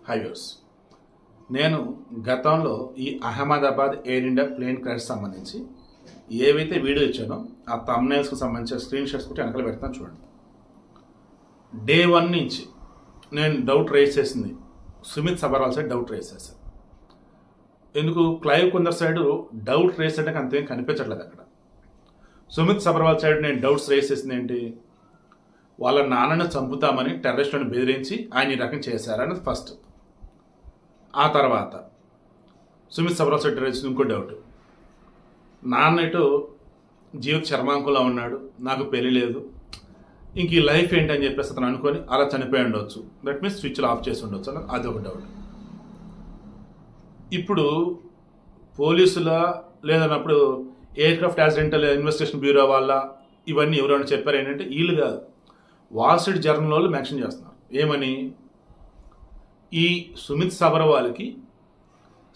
High views, నేను గతంలో ఈ Ahmedabad Air India plane crash సంబంధించి ఏవైతే వీడియో ఇచ్చానో ఆ థంబ్నెయిల్స్కి సంబంధించిన స్క్రీన్ షాట్స్ కూడా వెనకాల పెడతాను చూడండి. డే 1 నుంచి నేను డౌట్ రేస్ చేసింది Sumit Sabharwal side doubt raise చేశాను. ఎందుకు Clive Kunder side doubt raise అంటే అంతేం కనిపించట్లేదు. అక్కడ సుమిత్ సబర్వాల్ సైడ్ నేను డౌట్స్ రేస్ చేసింది ఏంటి, వాళ్ళ నాన్నను చంపుతామని టెర్రరిస్టులను బెదిరించి ఆయన ఈ రకం చేశారన్నది ఫస్ట్. ఆ తర్వాత సుమిత్ సబర్వాల్ సైడ్ రేస్ ఇంకో డౌట్, నాన్న ఇటు జీవిత చర్మాంకులా ఉన్నాడు, నాకు పెళ్లి లేదు, ఇంక ఈ లైఫ్ ఏంటి అని చెప్పేసి అతను అనుకొని అలా చనిపోయి ఉండవచ్చు, దట్ మీన్స్ స్విచ్లు ఆఫ్ చేసి ఉండొచ్చు అని అది ఒక డౌట్. ఇప్పుడు పోలీసుల లేదన్నప్పుడు aircraft accidental investigation bureau వాళ్ళ ఇవన్నీ ఎవరైనా చెప్పారు ఏంటంటే వీళ్ళు కాదు, వాల్ స్ట్రీట్ జర్నల్ వాళ్ళు మెన్షన్ చేస్తున్నారు. ఏమని, ఈ సుమిత్ సబర్వాల్కి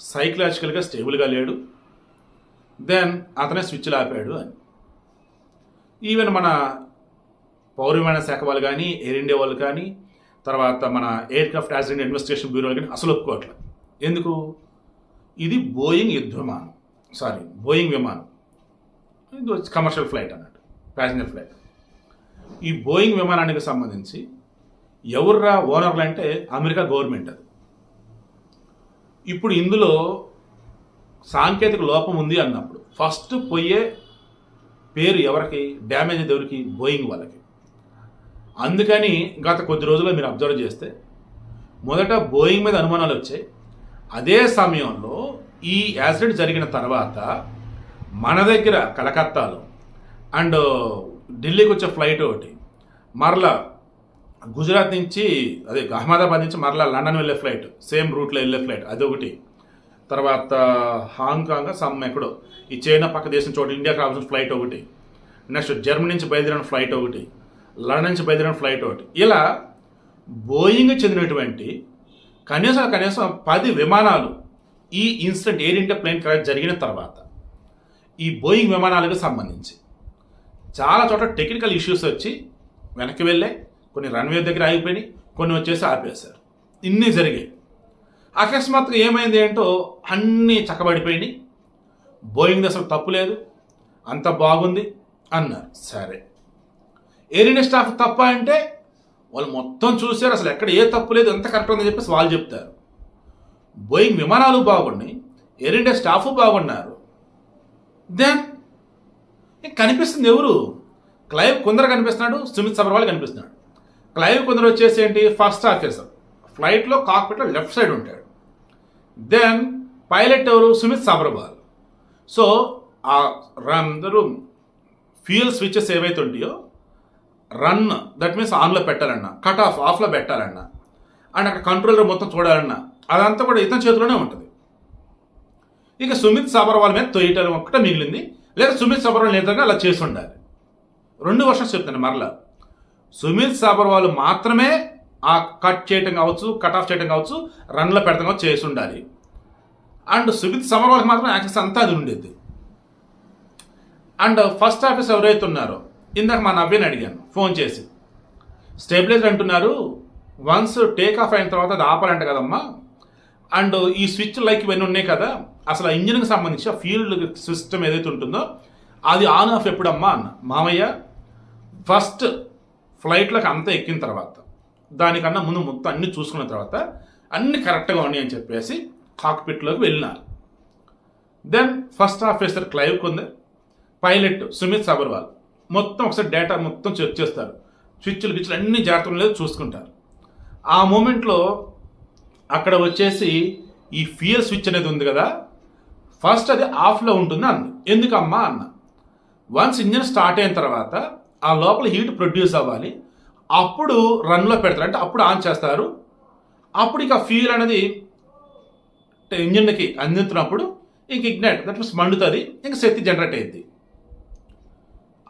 సైకలాజికల్గా స్టేబుల్గా లేడు, దెన్ అతనే స్విచ్లు ఆపాడు అని. ఈవెన్ మన పౌర విమాన శాఖ వాళ్ళు కానీ ఎయిర్ ఇండియా వాళ్ళు కానీ తర్వాత మన air craft accident investigation bureau కానీ అసలు ఒప్పుకోవట్లేదు. ఎందుకు, ఇది బోయింగ్ విమానం, ఇది కమర్షియల్ ఫ్లైట్ అన్నట్టు, ప్యాసింజర్ ఫ్లైట్. ఈ బోయింగ్ విమానానికి సంబంధించి ఎవర్రా ఓనర్లు అంటే అమెరికా గవర్నమెంట్. అది ఇప్పుడు ఇందులో సాంకేతిక లోపం ఉంది అన్నప్పుడు ఫస్ట్ పోయే పేరు ఎవరికి, డ్యామేజ్ ఎవరికి, బోయింగ్ వాళ్ళకి. అందుకని గత కొద్ది రోజుల్లో మీరు అబ్జర్వ్ చేస్తే మొదట బోయింగ్ మీద అనుమానాలు వచ్చాయి. అదే సమయంలో ఈ యాక్సిడెంట్ జరిగిన తర్వాత మన దగ్గర కలకత్తాలో అండ్ ఢిల్లీకి వచ్చే ఫ్లైట్ ఒకటి, మరలా గుజరాత్ నుంచి అదే అహ్మదాబాద్ నుంచి మరలా లండన్ వెళ్ళే ఫ్లైట్, సేమ్ రూట్లో వెళ్ళే ఫ్లైట్ అదొకటి, తర్వాత హాంకాంగ్ ఎక్కడో ఈ చైనా పక్క దేశం చోట ఇండియాకి రావాల్సిన ఫ్లైట్ ఒకటి, నెక్స్ట్ జర్మనీ నుంచి బయలుదేరిన ఫ్లైట్ ఒకటి, లండన్ నుంచి బయలుదేరిన ఫ్లైట్ ఒకటి, ఇలా బోయింగ్ చెందినటువంటి కనీసం 10 విమానాలు ఈ incident Air India plane crash జరిగిన తర్వాత ఈ బోయింగ్ విమానాలకు సంబంధించి చాలా చోట్ల టెక్నికల్ ఇష్యూస్ వచ్చి వెనక్కి వెళ్ళాయి, కొన్ని రన్వే దగ్గర ఆగిపోయినాయి, కొన్ని వచ్చేసి ఆపేశారు. ఇన్ని జరిగాయి. అకస్మాత్తుగా ఏమైంది ఏంటో అన్నీ చక్కబడిపోయినాయి, బోయింగ్ అసలు తప్పు లేదు, అంత బాగుంది అన్నారు. సరే, ఎయిర్ ఇండియా స్టాఫ్ తప్ప అంటే వాళ్ళు మొత్తం చూశారు, అసలు ఎక్కడ ఏ తప్పు లేదు, ఎంత కరెక్ట్ ఉందని చెప్పేసి వాళ్ళు చెప్తారు. బోయింగ్ విమానాలు బాగున్నాయి, ఎయిర్ ఇండియా స్టాఫ్ బాగున్నారు, దెన్ కనిపిస్తుంది ఎవరు, క్లైవ్ కుందర్ కనిపిస్తున్నాడు, సుమిత్ సబర్వాల్ కనిపిస్తున్నాడు. క్లైవ్ కుందర్ వచ్చేసి ఏంటి, ఫస్ట్ ఆఫీసర్, ఫ్లైట్లో కాక్పిట్లో లెఫ్ట్ సైడ్ ఉంటాడు. దెన్ పైలట్ ఎవరు, సుమిత్ సబర్వాల్. సో ఆ అందరూ ఫ్యూయల్ స్విచెస్ ఏవైతే ఉంటాయో రన్ దట్ మీన్స్ ఆన్లో పెట్టాలన్నా, కట్ ఆఫ్లో పెట్టాలన్నా, అండ్ అక్కడ కంట్రోలర్ మొత్తం చూడాలన్నా అదంతా కూడా ఇతని చేతిలోనే ఉంటుంది. ఇక సుమిత్ సబర్వాల్ మీద తొయ్యటం ఒక్కటే మిగిలింది, లేదా సుమిత్ సబర్వాల్ నేతగా అలా చేసి ఉండాలి. 2 వర్షన్స్ చెప్తాను మరలా, సుమిత్ సబర్వాల్ మాత్రమే ఆ కట్ చేయటం కావచ్చు, కట్ ఆఫ్ చేయటం కావచ్చు, రన్లో పెడతాం కావచ్చు చేసి ఉండాలి. అండ్ సుమిత్ సబర్వాల్కి మాత్రం యాక్సెస్ అంతా అది ఉండేది. అండ్ ఫస్ట్ ఆఫీసర్ ఎవరైతే ఉన్నారో, ఇందాక మా నవ్యని అడిగాను ఫోన్ చేసి, స్టెబిలైజర్ అంటున్నారు, వన్స్ టేక్ ఆఫ్ అయిన తర్వాత అది ఆపాలంట కదమ్మా, అండ్ ఈ స్విచ్ లైక్ ఇవన్నీ ఉన్నాయి కదా, అసలు ఆ ఇంజిన్కి సంబంధించి ఆ ఫ్యూల్ సిస్టమ్ ఏదైతే ఉంటుందో అది ఆన్ ఆఫ్ ఎప్పుడమ్మా అన్న. మామయ్య, ఫస్ట్ ఫ్లైట్లోకి అంతా ఎక్కిన తర్వాత దానికన్నా ముందు మొత్తం అన్ని చూసుకున్న తర్వాత అన్ని కరెక్ట్గా ఉన్నాయి అని చెప్పేసి కాక్పిట్లోకి వెళ్ళినారు. Then first officer Clive Kunder, pilot Sumeet Sabharwal మొత్తం ఒకసారి డేటా మొత్తం చెక్ చేస్తారు, స్విచ్లు అన్ని జాగ్రత్తగా లేదు చూసుకుంటారు. ఆ మూమెంట్లో అక్కడ వచ్చేసి ఈ ఫ్యూయల్ స్విచ్ అనేది ఉంది కదా, ఫస్ట్ అది ఆఫ్లో ఉంటుంది అంది. ఎందుకమ్మా అన్న, వన్స్ ఇంజిన్ స్టార్ట్ అయిన తర్వాత ఆ లోపల హీట్ ప్రొడ్యూస్ అవ్వాలి, అప్పుడు రన్లో పెడతారు, అంటే అప్పుడు ఆన్ చేస్తారు. అప్పుడు ఇక ఫ్యూయల్ అనేది ఇంజిన్కి అందించినప్పుడు ఇంక ఇగ్నైట్ దట్ మీన్స్ మండుతుంది, ఇంక శక్తి జనరేట్ అయ్యింది.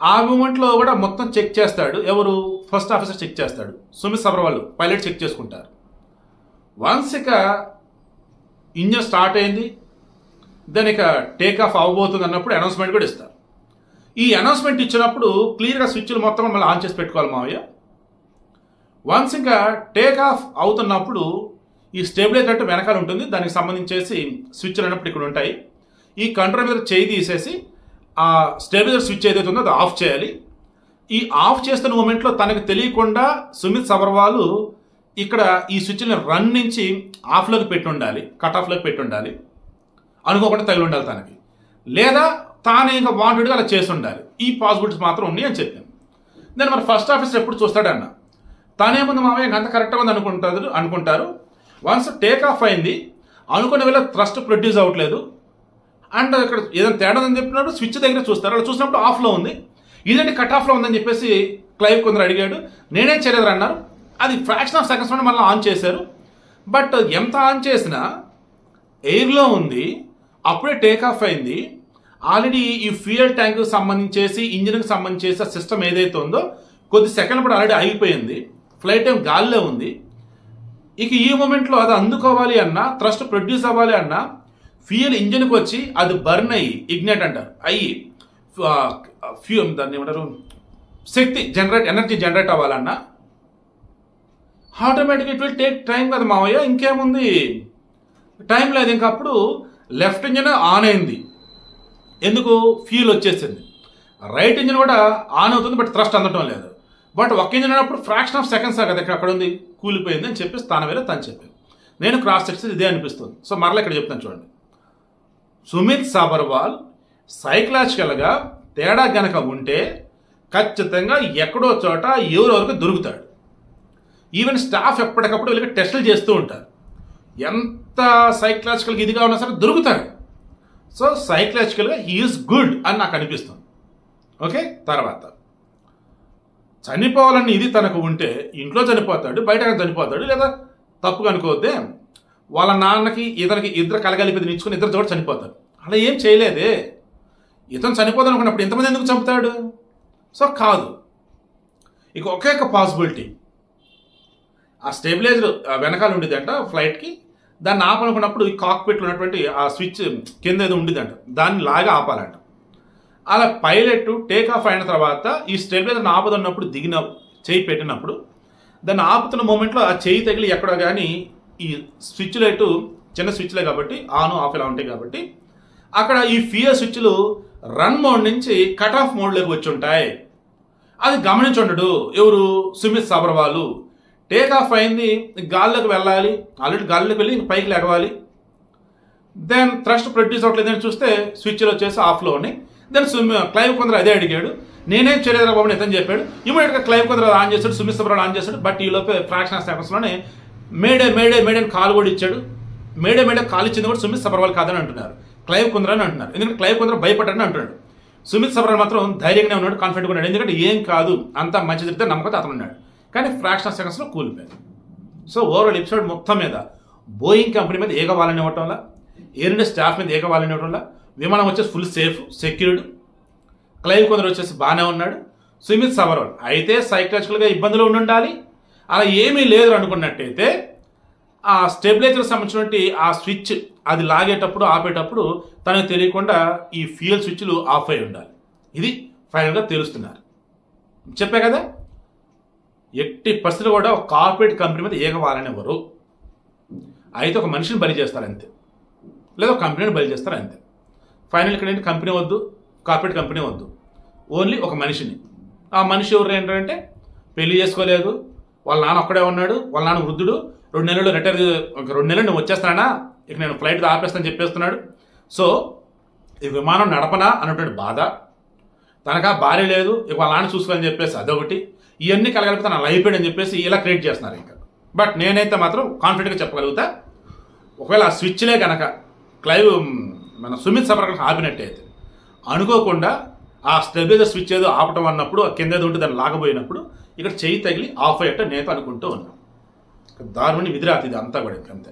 ఆ మూమెంట్లో కూడా మొత్తం చెక్ చేస్తాడు ఎవరు, ఫస్ట్ ఆఫీసర్ చెక్ చేస్తాడు, సుమిత్ సబర్వాల్ పైలట్ చెక్ చేసుకుంటారు. వన్స్ ఇక ఇంజిన్ స్టార్ట్ అయింది, దాని ఇక టేక్ ఆఫ్ అవ్వబోతుంది అన్నప్పుడు అనౌన్స్మెంట్ కూడా ఇస్తారు. ఈ అనౌన్స్మెంట్ ఇచ్చినప్పుడు క్లియర్గా స్విచ్లు మొత్తం మళ్ళీ ఆన్ చేసి పెట్టుకోవాలి మావయ్య. వన్స్ ఇంకా టేక్ ఆఫ్ అవుతున్నప్పుడు ఈ స్టెబిలైజర్ అంటే వెనకాల ఉంటుంది, దానికి సంబంధించేసి స్విచ్లు అన్నప్పుడు ఇక్కడ ఉంటాయి. ఈ కంట్రోల్ మీద చేయి తీసేసి ఆ స్టెబిలైజర్ స్విచ్ ఏదైతే ఉందో అది ఆఫ్ చేయాలి. ఈ ఆఫ్ చేస్తున్న మూమెంట్లో తనకు తెలియకుండా సుమిత్ సబర్వాల్ ఇక్కడ ఈ స్విచ్ని రన్ నుంచి ఆఫ్లోకి పెట్టి ఉండాలి, కట్ ఆఫ్లోకి పెట్టి ఉండాలి, అనుకోకుండా తగిలి ఉండాలి తనకి, లేదా తానే ఇంకా వాంటెడ్గా అలా చేసి ఉండాలి. ఈ పాసిబిలిటీస్ మాత్రం ఉన్నాయి అని చెప్పాను. దాన్ని మరి ఫస్ట్ ఆఫీసర్ ఎప్పుడు చూస్తాడన్న, తానేముంది మామయ్య అంత కరెక్ట్గా ఉంది అనుకుంటారు. వన్స్ టేక్ ఆఫ్ అయింది, అనుకున్న వేళ థ్రస్ట్ ప్రొడ్యూస్ అవ్వట్లేదు, అండ్ ఇక్కడ ఏదైనా తేడా ఉందని చెప్పినప్పుడు స్విచ్ దగ్గర చూస్తారు. అలా చూసినప్పుడు ఆఫ్లో ఉంది, ఇదేంటి కట్ ఆఫ్లో ఉందని చెప్పేసి క్లైవ్ కొందరు అడిగాడు. నేనేం చేయలేదు అన్నారు. అది ఫ్రాక్షన్ ఆఫ్ సెకండ్స్ నుండి మళ్ళీ ఆన్ చేశారు. బట్ ఎంత ఆన్ చేసినా ఎయిర్లో ఉంది, అప్పుడే టేక్ ఆఫ్ అయింది. ఆల్రెడీ ఈ ఫ్యూయల్ ట్యాంక్ సంబంధించేసి ఇంజిన్కి సంబంధించేసి సిస్టమ్ ఏదైతే ఉందో కొద్ది సెకండ్ల పాటు ఆల్రెడీ ఆగిపోయింది, ఫ్లైట్ టైం గాల్లో ఉంది. ఇక ఈ మూమెంట్లో అది అందుకోవాలి అన్నా, థ్రస్ట్ ప్రొడ్యూస్ అవ్వాలి అన్నా, ఫ్యూయల్ ఇంజిన్కి వచ్చి అది బర్న్ అయ్యి ఇగ్నైట్ అంటారు అయ్యి దాన్ని ఏమంటారు శక్తి ఎనర్జీ జనరేట్ అవ్వాలన్నా ఆటోమేటిక్గా ఇట్ విల్ టేక్ టైం కదా మావయ్య, ఇంకేముంది టైం లేదు. ఇంకా అప్పుడు లెఫ్ట్ ఇంజిన్ ఆన్ అయింది, ఎందుకు ఫ్యూయల్ వచ్చేసింది. రైట్ ఇంజిన్ కూడా ఆన్ అవుతుంది, బట్ థ్రస్ట్ అందటం లేదు. బట్ ఒక ఇంజిన్ అయినప్పుడు ఫ్రాక్షన్ ఆఫ్ సెకండ్స్ కదా అక్కడ ఉంది, కూలిపోయింది అని చెప్పేసి తన వేరే తను చెప్పాను. నేను క్రాస్ చెక్ ఇదే అనిపిస్తుంది. సో మరలా ఇక్కడ చెప్తాను చూడండి, సుమిత్ సబర్వాల్ సైకలాజికల్గా తేడా గనక ఉంటే ఖచ్చితంగా ఎక్కడో చోట ఎవరెవరికి దొరుకుతాడు. ఈవెన్ స్టాఫ్ ఎప్పటికప్పుడు వీళ్ళకి టెస్టులు చేస్తూ ఉంటారు. ఎంత సైకలాజికల్గా ఇదిగా ఉన్నా సరే దొరుకుతాడు. సో సైకలాజికల్గా హీఈస్ గుడ్ అని నాకు అనిపిస్తుంది. ఓకే, తర్వాత చనిపోవాలని ఇది తనకు ఉంటే ఇంట్లో చనిపోతాడు, బయట చనిపోతాడు, లేదా తప్పుగా అనుకోవద్దే వాళ్ళ నాన్నకి ఇద్దరు కలగలిపి ఇచ్చుకుని ఇద్దరు చోట చనిపోతారు. అలా ఏం చేయలేదే. ఇతను చనిపోతాను అనుకున్నప్పుడు ఎంతమంది ఎందుకు చంపుతాడు? సో కాదు. ఇక ఒకే ఒక పాసిబిలిటీ, ఆ స్టెబిలైజర్ వెనకాల ఉండేదంట ఫ్లైట్కి, దాన్ని ఆపాలనుకున్నప్పుడు ఈ కాక్పిట్లో ఉన్నటువంటి ఆ స్విచ్ కింద ఏదో ఉండేదంట, దాన్ని లాగా ఆపాలంట. అలా పైలట్ టేక్ ఆఫ్ అయిన తర్వాత ఈ స్టెబిలైజర్ని ఆపదన్నప్పుడు చేయి పెట్టినప్పుడు దాన్ని ఆపుతున్న మూమెంట్లో ఆ చేయి తగిలి ఎక్కడో కానీ ఈ స్విచ్ లైటు చిన్న స్విచ్లే కాబట్టి ఆన్ ఆఫ్ ఇలా ఉంటాయి కాబట్టి అక్కడ ఈ ఫ్యూయల్ స్విచ్లు రన్ మోడ్ నుంచి కట్ ఆఫ్ మోడ్లోకి వచ్చి ఉంటాయి. అది గమనించుండడు ఎవరు, సుమిత్ సబర్వాల్. టేక్ ఆఫ్ అయింది, గాల్లోకి వెళ్ళాలి, ఆల్రెడీ గాల్లోకి వెళ్ళి పైకి లెగవాలి. దెన్ థ్రస్ట్ ప్రొడ్యూస్ అవ్వట్లేదని చూస్తే స్విచ్లు వచ్చేసి ఆఫ్లో ఉన్నాయి. దెన్ క్లైవ్ కొందరు అదే అడిగాడు, నేనేం చేయలేదు బాబు ఇతను చెప్పాడు. ఇమీడియట్గా క్లైవ్ కొందరు ఆన్ చేశాడు, సుమిత్ సబర్వాల్ ఆన్ చేశాడు. బట్ ఈ లోపే ఫ్రాక్షన్ ఆఫ్ సెకండ్స్లోనే మేడే అని కాల్ కూడా ఇచ్చాడు. మేడే కాల్ ఇచ్చింది కూడా సుమిత్ సబర్వాల్ కాదని అంటున్నారు, క్లైవ్ కొందరు అని అంటున్నారు. ఎందుకంటే క్లైవ్ కొందరు భయపడ్డాడని అంటున్నాడు. సుమిత్ సబర్వాల్ మాత్రం ధైర్యంగానే ఉన్నాడు, కాన్ఫిడెంట్గా ఉన్నాడు. ఎందుకంటే ఏం కాదు, అంతా మంచి జరిగితే నమ్మకంతో అతను ఉన్నాడు. కానీ ఫ్రాక్షన్ ఆఫ్ సెకండ్స్లో కూలిపోయాడు. సో ఓవరాల్ ఎపిసోడ్ మొత్తం మీద బోయింగ్ కంపెనీ మీద ఏకవాలని ఇవ్వటంలా, ఎయిర్ ఇండియా స్టాఫ్ మీద ఏకవాలని ఇవ్వటంలా, విమానం వచ్చేసి ఫుల్ సేఫ్ సెక్యూర్డ్, క్లైవ్ కొందరు వచ్చేసి బాగానే ఉన్నాడు. సుమిత్ సబర్వాల్ అయితే సైకలాజికల్గా ఇబ్బందులు ఉండాలి. అలా ఏమీ లేదు అనుకున్నట్టయితే ఆ స్టెబిలైజర్ సంబంధించినటువంటి ఆ స్విచ్ అది లాగేటప్పుడు ఆపేటప్పుడు తనకు తెలియకుండా ఈ ఫ్యూయల్ స్విచ్లు ఆఫ్ అయి ఉండాలి. ఇది ఫైనల్గా తెలుస్తున్నారు. చెప్పే కదా, ఎట్టి పరిస్థితులు కూడా ఒక కార్పొరేట్ కంపెనీ మీద ఏకవాలనివ్వరు. అయితే ఒక మనిషిని బలి చేస్తారు అంతే, లేదా ఒక కంపెనీని బలి చేస్తారు అంతే. ఫైనల్ ఇక్కడ ఏంటి, కంపెనీ వద్దు, కార్పొరేట్ కంపెనీ వద్దు, ఓన్లీ ఒక మనిషిని. ఆ మనిషి ఎవరు ఏంటంటే పెళ్లి చేసుకోలేదు, వాళ్ళ నాన్న ఒక్కడే ఉన్నాడు, వాళ్ళ నాన్న వృద్ధుడు, 2 నెలలు రిటైర్, 2 నెలలు నేను వచ్చేస్తానా, ఇక నేను ఫ్లైట్ ఆపేస్తాను చెప్పేస్తున్నాడు. సో ఈ విమానం నడపనా అన్నటువంటి బాధ, తనకా భార్య లేదు, ఇక వాళ్ళ నాన్న చూసుకోవాలని చెప్పేసి అదొకటి, ఇవన్నీ కలగలిపి తన లైఫ్ అని చెప్పేసి ఇలా క్రియేట్ చేస్తున్నారు ఇంకా. బట్ నేనైతే మాత్రం కాన్ఫిడెంట్గా చెప్పగలుగుతా, ఒకవేళ ఆ స్విచ్లే కనుక క్లైవ్ మన సుమిత్ సబర్వాల్ ఆపినట్టయితే అనుకోకుండా ఆ స్టెబిలైజర్ స్విచ్ ఏదో ఆపటం అన్నప్పుడు కింద ఏదో ఉంటే దాన్ని లాగబోయినప్పుడు ఇక్కడ చెయ్యి తగిలి ఆఫ్ అయ్యట్టు నేత అనుకుంటూ ఉన్నాం. దారుణి విధిరాతి ఇది అంతా కూడా అంతే.